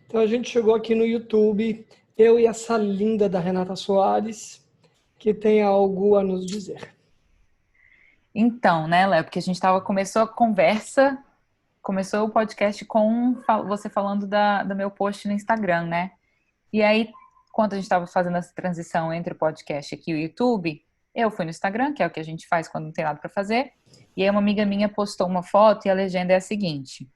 Então a gente chegou aqui no YouTube, eu e essa linda da Renata Soares, que tem algo a nos dizer. Então, né, Léo, porque a gente começou a conversa, começou o podcast com você falando do meu post no Instagram, né? E aí, quando a gente estava fazendo essa transição entre o podcast aqui e o YouTube, eu fui no Instagram, que é o que a gente faz quando não tem nada para fazer, e aí uma amiga minha postou uma foto e a legenda é a seguinte: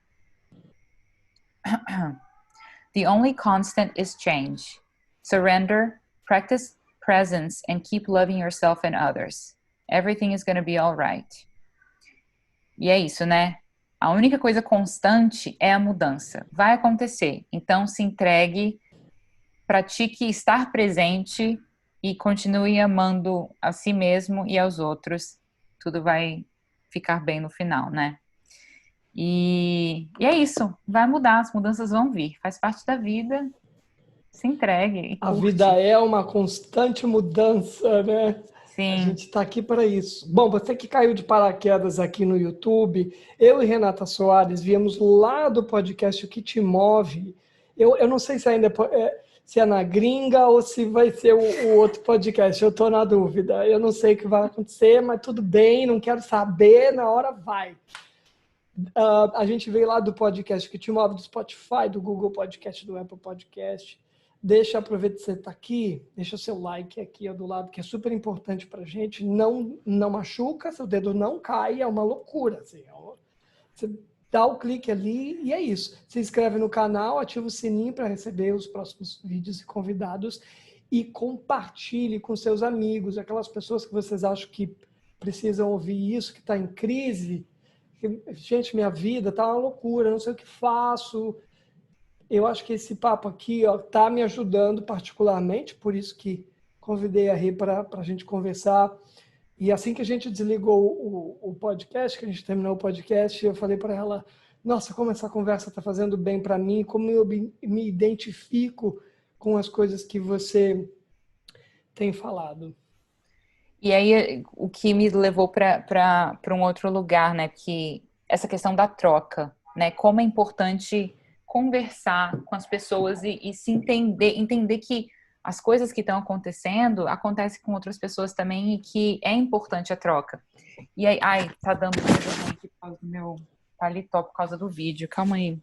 The only constant is change. Surrender, practice presence, and keep loving yourself and others. Everything is gonna be alright. E é isso, né? A única coisa constante é a mudança. Vai acontecer. Então, se entregue, pratique estar presente e continue amando a si mesmo e aos outros. Tudo vai ficar bem no final, né? E é isso. Vai mudar, as mudanças vão vir. Faz parte da vida. Se entregue e A vida curte. é uma constante mudança, né? A Sim. gente está aqui para isso. Bom, você que caiu de paraquedas aqui no YouTube, eu e Renata Soares viemos lá do podcast O Que Te Move. Eu não sei se ainda se é na gringa ou se vai ser o outro podcast, eu estou na dúvida. Eu não sei o que vai acontecer, mas tudo bem, não quero saber, na hora vai. A gente veio lá do podcast que te move, do Spotify, do Google Podcast, do Apple Podcast. Aproveita que você está aqui, deixa o seu like aqui do lado, que é super importante para a gente. Não machuca, seu dedo não cai, é uma loucura. Assim, você dá o clique ali e é isso. Se inscreve no canal, ativa o sininho para receber os próximos vídeos e convidados e compartilhe com seus amigos, aquelas pessoas que vocês acham que precisam ouvir isso, que está em crise. Gente, minha vida tá uma loucura, não sei o que faço. Eu acho que esse papo aqui tá me ajudando particularmente, por isso que convidei a Rê para a gente conversar. E assim que a gente desligou o podcast, que a gente terminou o podcast, eu falei para ela, nossa, como essa conversa está fazendo bem para mim, como eu me identifico com as coisas que você tem falado. E aí, o que me levou para um outro lugar, né? Que essa questão da troca, né? Como é importante conversar com as pessoas e se entender que as coisas que estão acontecendo acontecem com outras pessoas também e que é importante a troca. E aí, ai, tá dando coisa ruim aqui por causa do meu paletó por causa do vídeo. Calma aí.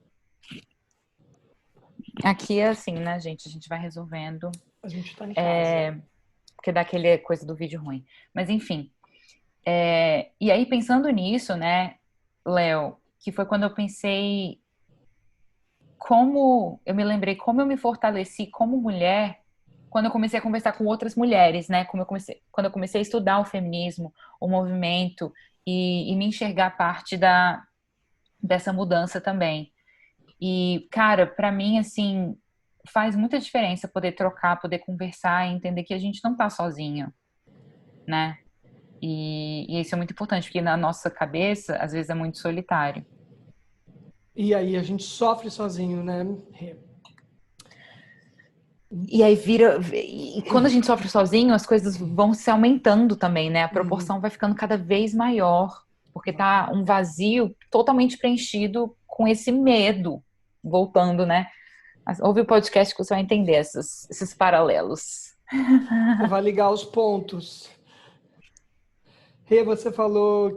Aqui é assim, né, gente? A gente vai resolvendo. A gente está em casa. Porque dá aquele coisa do vídeo ruim. Mas enfim. E aí, pensando nisso, né, Léo, que foi quando eu pensei como eu me lembrei como eu me fortaleci como mulher quando eu comecei a conversar com outras mulheres, né? Quando eu comecei a estudar o feminismo, o movimento e me enxergar parte dessa mudança também. E, cara, para mim, assim, faz muita diferença poder trocar, poder conversar e entender que a gente não tá sozinho, né? E isso é muito importante, porque na nossa cabeça, às vezes, é muito solitário. E aí a gente sofre sozinho, né, Rê? E aí e quando a gente sofre sozinho, as coisas vão se aumentando também, né? A proporção vai ficando cada vez maior, porque tá um vazio totalmente preenchido com esse medo, voltando, né? Ouve o podcast que você vai entender esses paralelos. Você vai ligar os pontos. Rê, você falou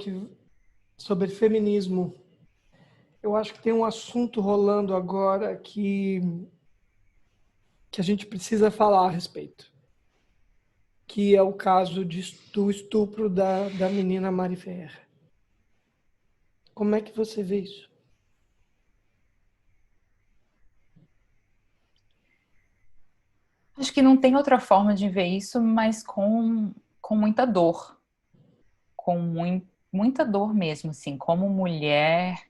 sobre feminismo. Eu acho que tem um assunto rolando agora que a gente precisa falar a respeito, que é o caso do estupro da menina Mari Ferrer. Como é que você vê isso? Acho que não tem outra forma de ver isso, mas com muita dor. Com muita dor mesmo, assim. Como mulher,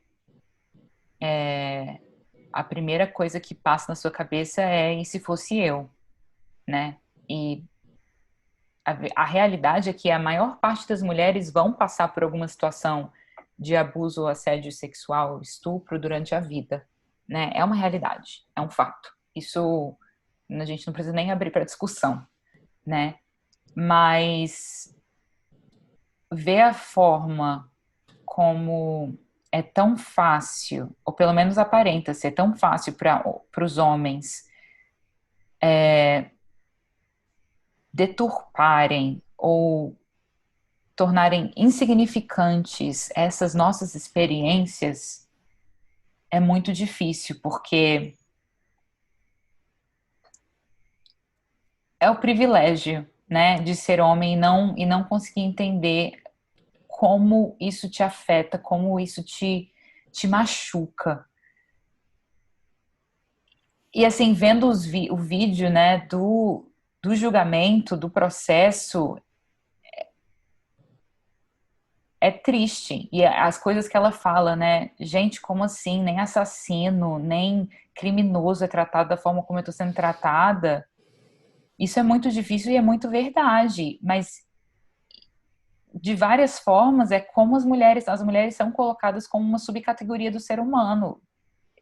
a primeira coisa que passa na sua cabeça é: e se fosse eu, né? E a realidade é que a maior parte das mulheres vão passar por alguma situação de abuso ou assédio sexual, estupro durante a vida, né? É uma realidade, é um fato. Isso a gente não precisa nem abrir para discussão, né? Mas ver a forma como é tão fácil, ou pelo menos aparenta ser tão fácil para os homens deturparem ou tornarem insignificantes essas nossas experiências é muito difícil, porque é o privilégio, né, de ser homem e não conseguir entender como isso te afeta, como isso te machuca. E assim, vendo o vídeo, né, do julgamento, do processo, é triste. E as coisas que ela fala, né, gente, como assim? Nem assassino, nem criminoso é tratado da forma como eu estou sendo tratada. Isso é muito difícil e é muito verdade, mas de várias formas é como as mulheres são colocadas como uma subcategoria do ser humano,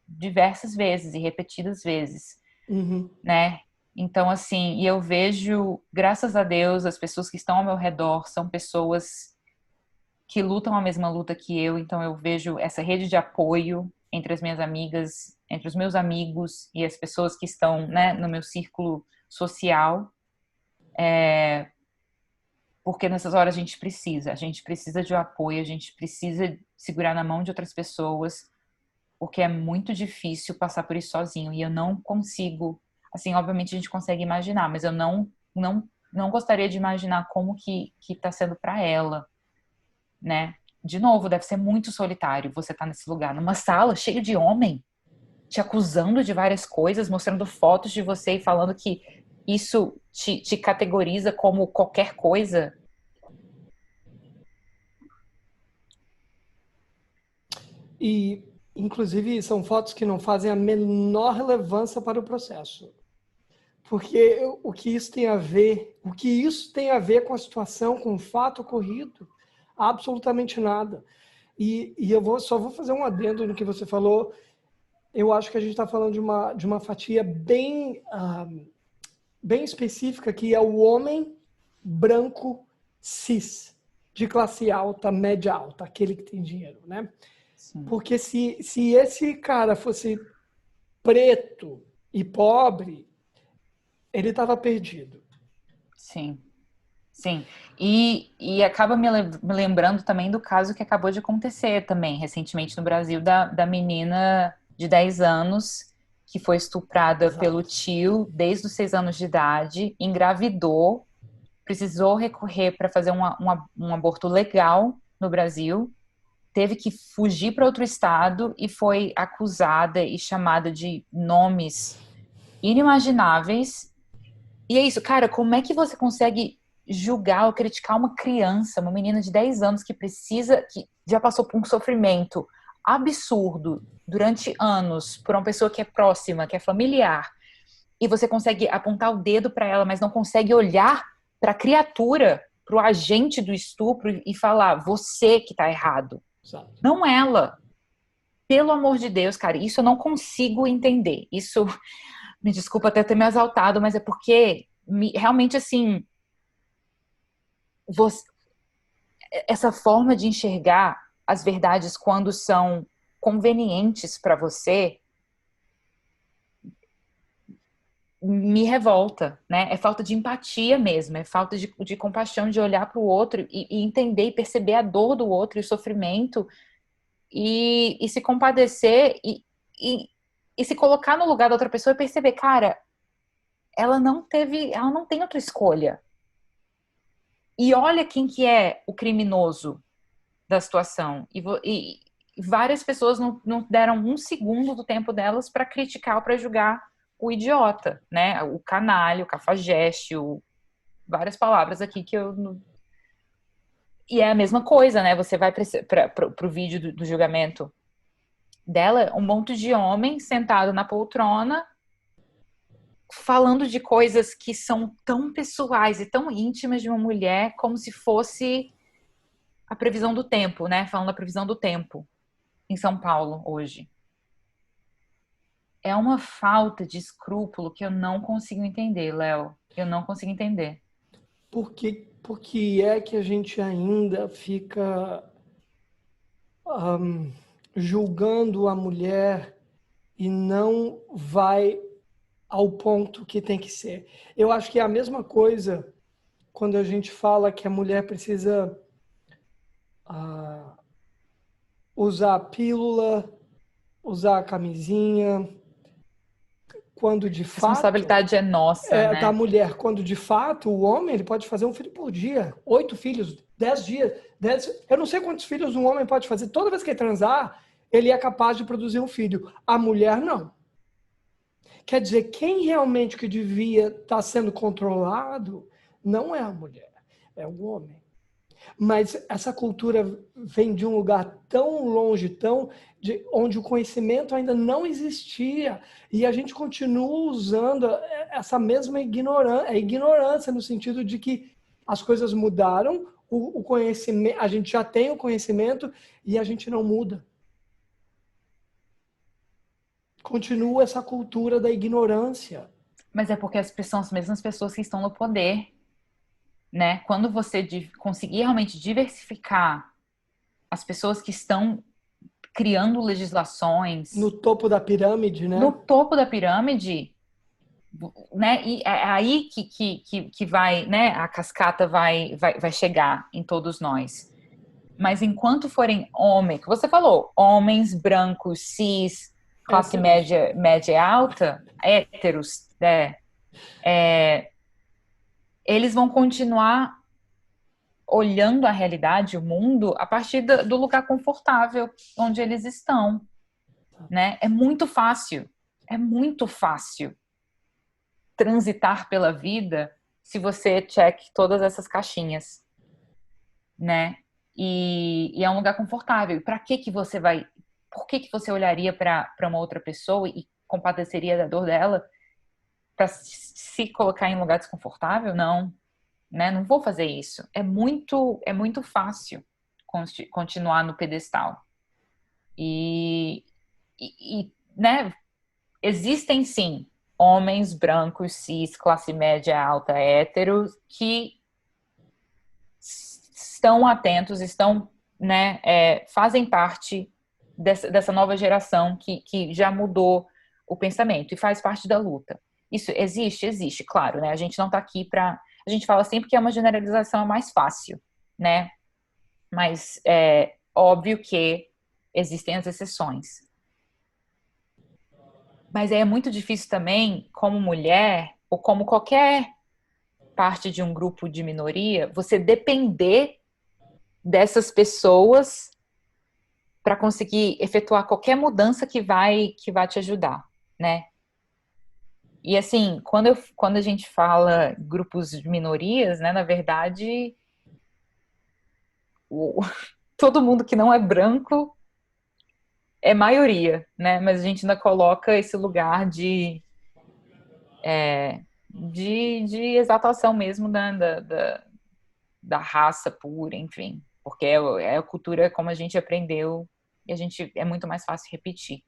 diversas vezes e repetidas vezes, Uhum. né? Então, assim, e eu vejo, graças a Deus, as pessoas que estão ao meu redor são pessoas que lutam a mesma luta que eu, então eu vejo essa rede de apoio entre as minhas amigas, entre os meus amigos e as pessoas que estão, né, no meu círculo social, porque nessas horas a gente precisa de um apoio, a gente precisa segurar na mão de outras pessoas, porque é muito difícil passar por isso sozinho, e eu não consigo, assim, obviamente a gente consegue imaginar, mas eu não gostaria de imaginar como que tá sendo para ela, né? De novo, deve ser muito solitário você estar nesse lugar, numa sala cheia de homem, te acusando de várias coisas, mostrando fotos de você e falando que isso te categoriza como qualquer coisa. E, inclusive, são fotos que não fazem a menor relevância para o processo. Porque o que isso tem a ver, o que isso tem a ver com a situação, com o fato ocorrido? Absolutamente nada. E só vou fazer um adendo no que você falou. Eu acho que a gente está falando de uma fatia bem, bem específica, que é o homem branco cis, de classe alta, média alta, aquele que tem dinheiro, né? Sim, Porque se esse cara fosse preto e pobre, ele estava perdido. sim. Sim, e acaba me lembrando também do caso que acabou de acontecer também recentemente no Brasil da menina de 10 anos que foi estuprada pelo Exato. tio desde os 6 anos de idade, engravidou, precisou recorrer para fazer um aborto legal no Brasil, teve que fugir para outro estado e foi acusada e chamada de nomes inimagináveis. E é isso, cara, como é que você consegue julgar ou criticar uma criança, uma menina de 10 anos que precisa, que já passou por um sofrimento absurdo durante anos por uma pessoa que é próxima, que é familiar, e você consegue apontar o dedo para ela, mas não consegue olhar para a criatura, para o agente do estupro e falar, você que tá errado, Exato. não ela. Pelo amor de Deus, cara, isso eu não consigo entender. Isso, me desculpa até ter me exaltado, mas é porque realmente assim, você, essa forma de enxergar as verdades quando são convenientes para você me revolta, né? É falta de empatia mesmo, é falta de compaixão, de olhar para o outro e entender e perceber a dor do outro e o sofrimento e se compadecer e, e se colocar no lugar da outra pessoa e perceber, cara, ela não tem outra escolha. E olha quem que é o criminoso da situação. E várias pessoas não deram um segundo do tempo delas para criticar ou para julgar o idiota, né? O canalha, o cafajeste, várias palavras aqui que eu. E é a mesma coisa, né? Você vai para o vídeo do julgamento dela, um monte de homem sentado na poltrona falando de coisas que são tão pessoais e tão íntimas de uma mulher como se fosse a previsão do tempo, né? Falando da previsão do tempo em São Paulo hoje. É uma falta de escrúpulo que eu não consigo entender, Léo. Eu não consigo entender. Por que é que a gente ainda fica julgando a mulher e não vai ao ponto que tem que ser? Eu acho que é a mesma coisa quando a gente fala que a mulher precisa usar a pílula, usar a camisinha, quando de A fato responsabilidade é nossa, da né? mulher, quando de fato o homem ele pode fazer um filho por dia, 8 filhos, 10 dias, 10, eu não sei quantos filhos um homem pode fazer. Toda vez que ele transar, ele é capaz de produzir um filho. A mulher não. Quer dizer, quem realmente que devia estar sendo controlado não é a mulher, é o homem. Mas essa cultura vem de um lugar tão longe, onde o conhecimento ainda não existia. E a gente continua usando essa mesma ignorância no sentido de que as coisas mudaram, o conhecimento, a gente já tem o conhecimento e a gente não muda. Continua essa cultura da ignorância. Mas é porque são as mesmas pessoas que estão no poder, né? Quando você conseguir realmente diversificar as pessoas que estão criando No legislações topo da pirâmide, no né? topo da pirâmide, né? E é aí que vai, né? A cascata vai chegar em todos nós. Mas enquanto forem homens, que você falou, homens brancos, cis, classe Héteros. média e alta, héteros, né? Eles vão continuar olhando a realidade, o mundo, a partir do lugar confortável onde eles estão, né? É muito fácil transitar pela vida se você check todas essas caixinhas, né? E é um lugar confortável. Para que você vai? Por que você olharia para uma outra pessoa e compadeceria da dor dela para se colocar em um lugar desconfortável? Não, né? Não vou fazer isso. É muito fácil continuar no pedestal. Né? Existem sim homens brancos, cis, classe média alta, héteros, que estão atentos, estão, né, fazem parte dessa nova geração que já mudou o pensamento e faz parte da luta. Isso existe? Existe, claro, né? A gente não está aqui para... A gente fala sempre que é uma generalização mais fácil, né? Mas é óbvio que existem as exceções. Mas é muito difícil também, como mulher, ou como qualquer parte de um grupo de minoria, você depender dessas pessoas para conseguir efetuar qualquer mudança que vai te ajudar, né? E assim, quando a gente fala grupos de minorias, né, na verdade, o, todo mundo que não é branco é maioria, né? Mas a gente ainda coloca esse lugar de exaltação mesmo da raça pura, enfim. Porque é a cultura como a gente aprendeu e a gente é muito mais fácil repetir.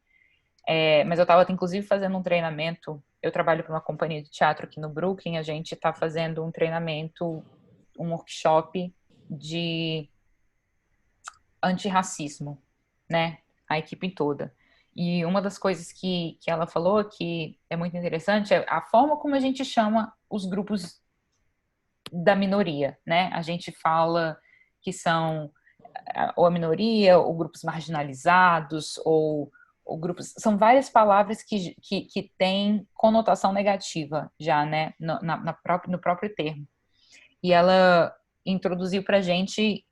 Mas eu estava, inclusive, fazendo um treinamento. Eu trabalho para uma companhia de teatro aqui no Brooklyn. A gente está fazendo um treinamento, um workshop de antirracismo, né? A equipe toda. E uma das coisas que ela falou que é muito interessante é a forma como a gente chama os grupos da minoria, né? A gente fala que são ou a minoria, ou grupos marginalizados, ou grupos... São várias palavras que têm conotação negativa já, né? No próprio termo. E ela introduziu pra gente...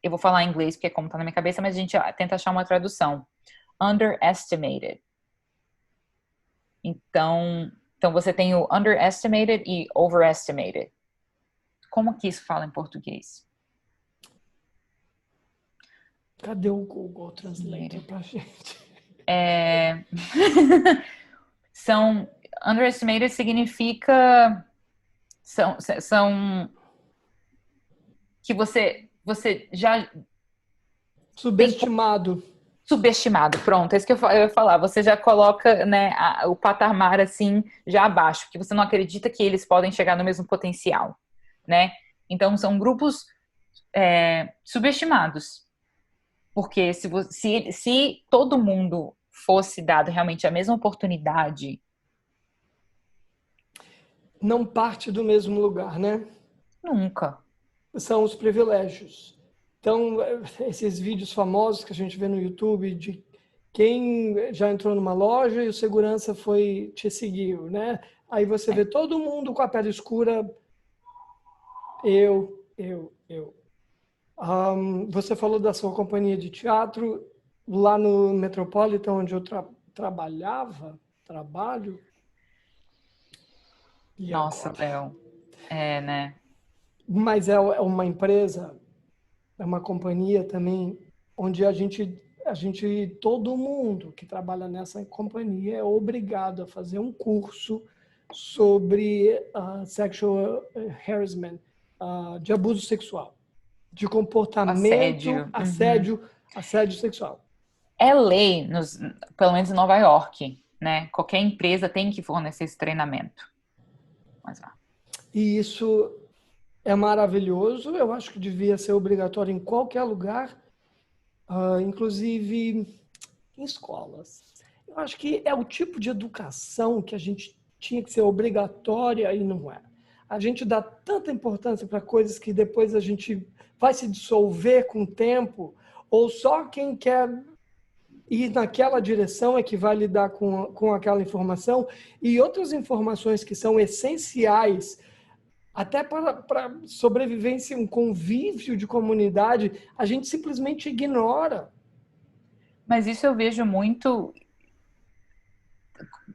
Eu vou falar em inglês, porque é como tá na minha cabeça, mas a gente tenta achar uma tradução. Underestimated. Então você tem o underestimated e overestimated. Como que isso fala em português? Cadê o Google Translator pra gente? São underestimated significa são que você você já Subestimado. subestimado, pronto, é isso que eu ia falar. Você já coloca, né, o patamar assim já abaixo, porque você não acredita que eles podem chegar no mesmo potencial, né? Então são grupos subestimados, porque se todo mundo fosse dado realmente a mesma oportunidade, Não parte do mesmo lugar, né? nunca. São os privilégios. Então, esses vídeos famosos que a gente vê no YouTube de quem já entrou numa loja e o segurança foi te seguiu, né? Aí você vê todo mundo com a pele escura, eu. Você falou da sua companhia de teatro lá no Metropolitan, onde eu trabalho, e Nossa, agora? Léo, né? Mas é uma empresa, é uma companhia também, onde todo mundo que trabalha nessa companhia é obrigado a fazer um curso sobre sexual harassment, de abuso sexual, de comportamento, Assédio. Uhum. assédio sexual. É lei, pelo menos em Nova York, né? Qualquer empresa tem que fornecer esse treinamento. Mas vá. E isso é maravilhoso, eu acho que devia ser obrigatório em qualquer lugar, inclusive em escolas. Eu acho que é o tipo de educação que a gente tinha que ser obrigatória e não é. A gente dá tanta importância para coisas que depois a gente vai se dissolver com o tempo, ou só quem quer ir naquela direção é que vai lidar com aquela informação, e outras informações que são essenciais até para sobrevivência, um convívio de comunidade, a gente simplesmente ignora. Mas isso eu vejo muito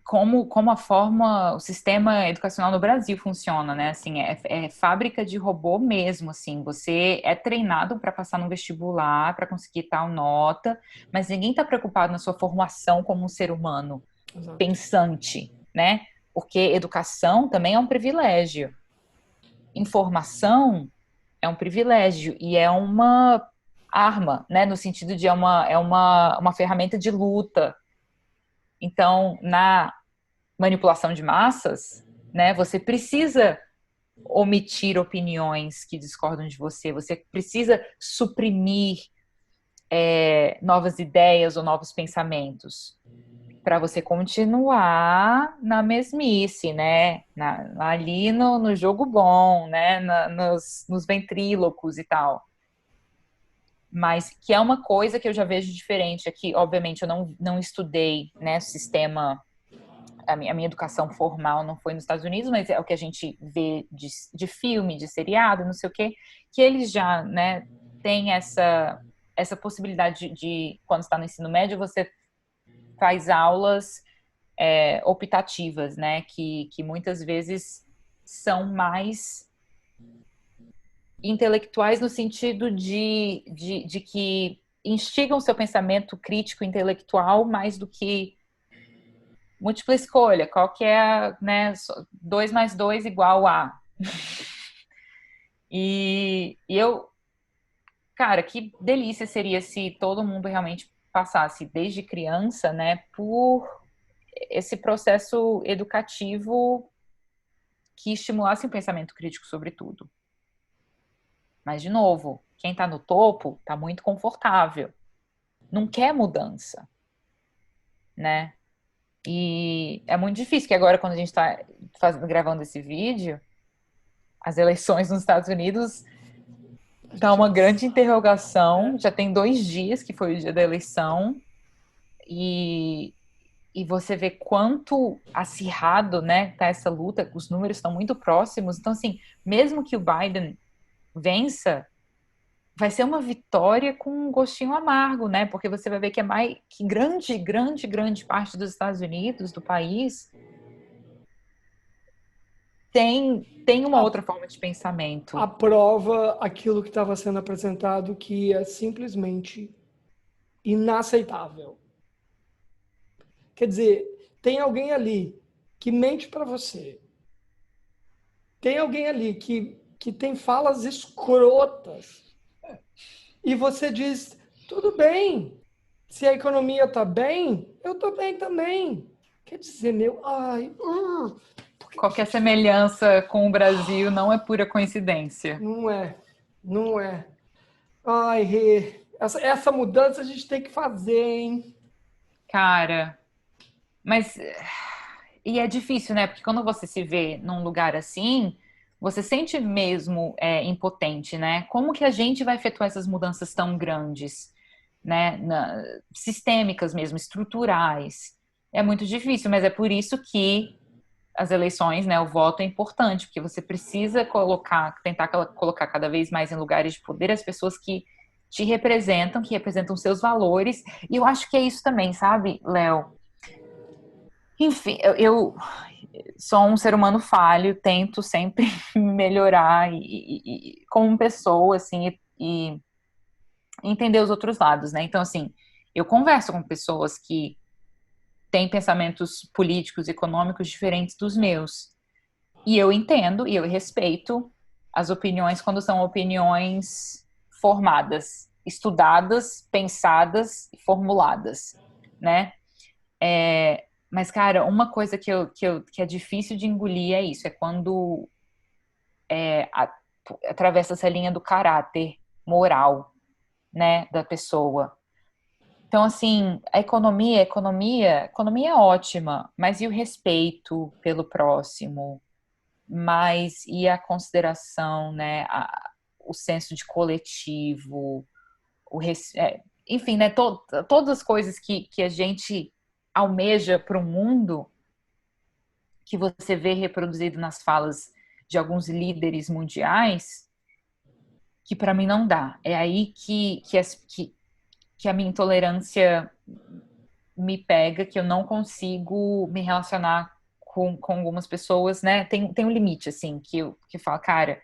como a forma, o sistema educacional no Brasil funciona, né? Assim, é fábrica de robô mesmo, assim. Você é treinado para passar no vestibular, para conseguir tal nota, mas ninguém está preocupado na sua formação como um ser humano Exato. pensante, né? Porque educação também é um privilégio. Informação é um privilégio e é uma arma, né? No sentido de uma ferramenta de luta. Então, na manipulação de massas, né? Você precisa omitir opiniões que discordam de você, você precisa suprimir novas ideias ou novos pensamentos para você continuar na mesmice, né? Ali no jogo bom, né? Nos ventrílocos e tal. Mas que é uma coisa que eu já vejo diferente aqui. Obviamente, eu não estudei, né, sistema. A minha educação formal não foi nos Estados Unidos, mas é o que a gente vê de filme, de seriado, não sei o quê, que eles já, né, têm essa possibilidade quando está no ensino médio, você faz aulas optativas, né, que muitas vezes são mais intelectuais no sentido de que instigam seu pensamento crítico intelectual mais do que múltipla escolha, qual que é, né, 2 mais 2 igual a. E eu, cara, que delícia seria se todo mundo realmente passasse desde criança, né, por esse processo educativo que estimulasse o pensamento crítico sobre tudo. Mas, de novo, quem está no topo está muito confortável, não quer mudança, né? E é muito difícil, que agora, quando a gente está gravando esse vídeo, as eleições nos Estados Unidos tá uma grande interrogação. Já tem 2 dias que foi o dia da eleição e, e você vê quanto acirrado, né, tá essa luta. Os números estão muito próximos. Então, assim, mesmo que o Biden vença, vai ser uma vitória com um gostinho amargo, né? Porque você vai ver que que grande parte dos Estados Unidos, do país, tem uma outra forma de pensamento. Aprova aquilo que estava sendo apresentado, que é simplesmente inaceitável. Quer dizer, tem alguém ali que mente para você. Tem alguém ali que tem falas escrotas. E você diz, tudo bem, se a economia está bem, eu estou bem também. Quer dizer, por que que a Qualquer gente tá... semelhança com o Brasil não é pura coincidência. Não é, não é. Ai, Rê, essa mudança a gente tem que fazer, hein? Cara, mas e é difícil, né? Porque quando você se vê num lugar assim, você sente mesmo impotente, né? Como que a gente vai efetuar essas mudanças tão grandes, né? Sistêmicas mesmo, estruturais. É muito difícil, mas é por isso que as eleições, né? O voto é importante, porque você precisa tentar colocar cada vez mais em lugares de poder as pessoas que representam seus valores. E eu acho que é isso também, sabe, Léo? Enfim, eu sou um ser humano falho, tento sempre melhorar como pessoa, assim, e entender os outros lados, né? Então, assim, eu converso com pessoas que têm pensamentos políticos e econômicos diferentes dos meus. E eu entendo e eu respeito as opiniões quando são opiniões formadas, estudadas, pensadas e formuladas, né? Mas, cara, uma coisa que é difícil de engolir é isso, é quando atravessa essa linha do caráter moral, né, da pessoa. Então, assim, a economia é ótima, mas e o respeito pelo próximo? Mas e a consideração, né, o senso de coletivo, enfim, né, todas as coisas que a gente almeja para o mundo que você vê reproduzido nas falas de alguns líderes mundiais, que para mim não dá. É aí que a minha intolerância me pega, que eu não consigo me relacionar com algumas pessoas, né? Tem um limite, assim, que eu falo, cara,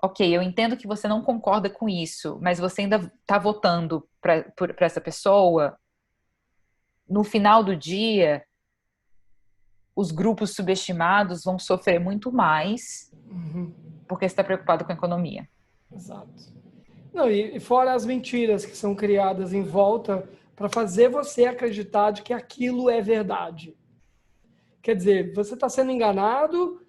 ok, eu entendo que você não concorda com isso, mas você ainda tá votando para essa pessoa. No final do dia, os grupos subestimados vão sofrer muito mais Uhum, porque você está preocupado com a economia. exato. Não, e fora as mentiras que são criadas em volta para fazer você acreditar de que aquilo é verdade. Quer dizer, você está sendo enganado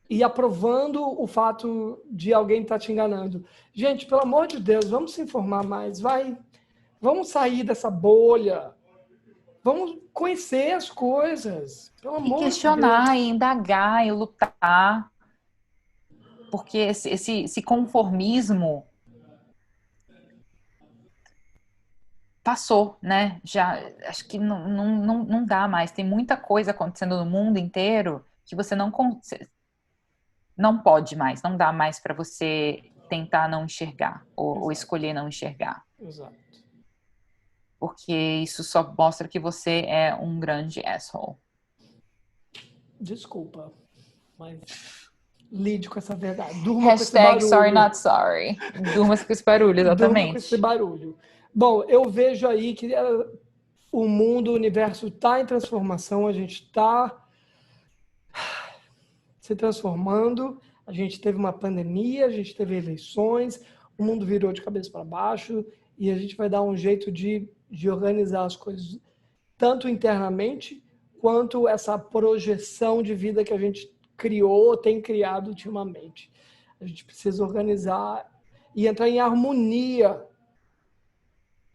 e aprovando o fato de alguém estar te enganando. Gente, pelo amor de Deus, vamos se informar mais, vai. Vamos sair dessa bolha. Vamos conhecer as coisas. Pelo E amor de questionar, Deus. e indagar, e lutar, porque esse conformismo passou, né? Já acho que não dá mais. Tem muita coisa acontecendo no mundo inteiro que você não pode mais, não dá mais para você tentar não enxergar ou Exato, escolher não enxergar, exato. porque isso só mostra que você é um grande asshole. Desculpa, mas lide com essa verdade. Durma com esse Hashtag sorry barulho. not sorry. Durma com esse barulho, Durma com esse exatamente. barulho. Bom, eu vejo aí que o mundo, o universo está em transformação, a gente está se transformando, a gente teve uma pandemia, a gente teve eleições, o mundo virou de cabeça para baixo e a gente vai dar um jeito de organizar as coisas, tanto internamente, quanto essa projeção de vida que a gente criou, tem criado ultimamente. A gente precisa organizar e entrar em harmonia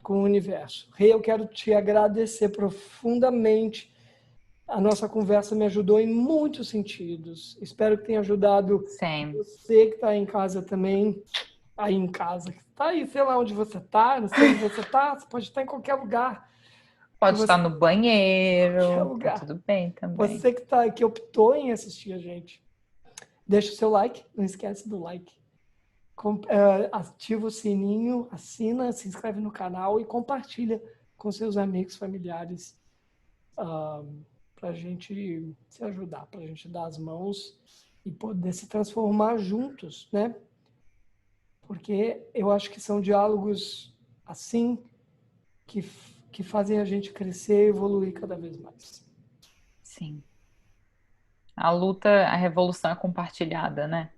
com o universo. Rei, eu quero te agradecer profundamente. A nossa conversa me ajudou em muitos sentidos. Espero que tenha ajudado Same. você que está em casa também. Aí em casa. Está aí, sei lá onde você está, não sei onde você está, você pode estar em qualquer lugar que Pode estar você. no Qualquer banheiro, tá lugar. tudo bem também. Você que está que optou em assistir a gente, deixa o seu like, não esquece do like. Ativa o sininho, assina, se inscreve no canal e compartilha com seus amigos, familiares, para a gente se ajudar, para a gente dar as mãos e poder se transformar juntos, né? Porque eu acho que são diálogos assim que, que fazem a gente crescer e evoluir cada vez mais. Sim. A luta, a revolução é compartilhada, né?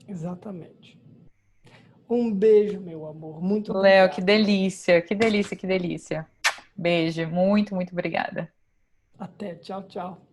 Exatamente. Um beijo, meu amor. Muito Léo, obrigado. que delícia, que delícia, que delícia. Beijo, muito, muito obrigada. Até. Tchau, tchau.